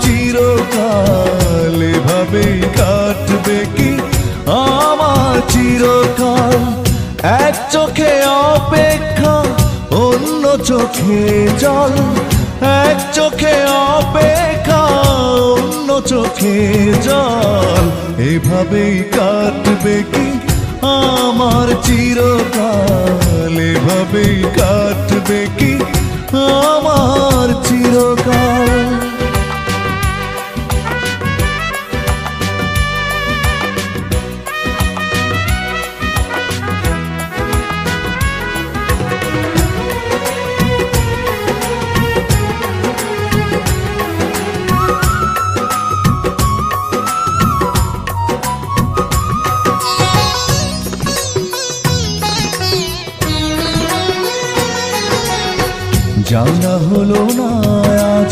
চিরকাল এভাবেই কাটবে কি আমার চিরকাল। এক চোখে অপেক্ষা অন্য চোখে জল, এক চোখে অপেক্ষা অন্য চোখে জল, এভাবেই কাটবে কি আমার চিরকাল, এভাবেই কাটবে কি আমার চিরকাল। জানা হলো না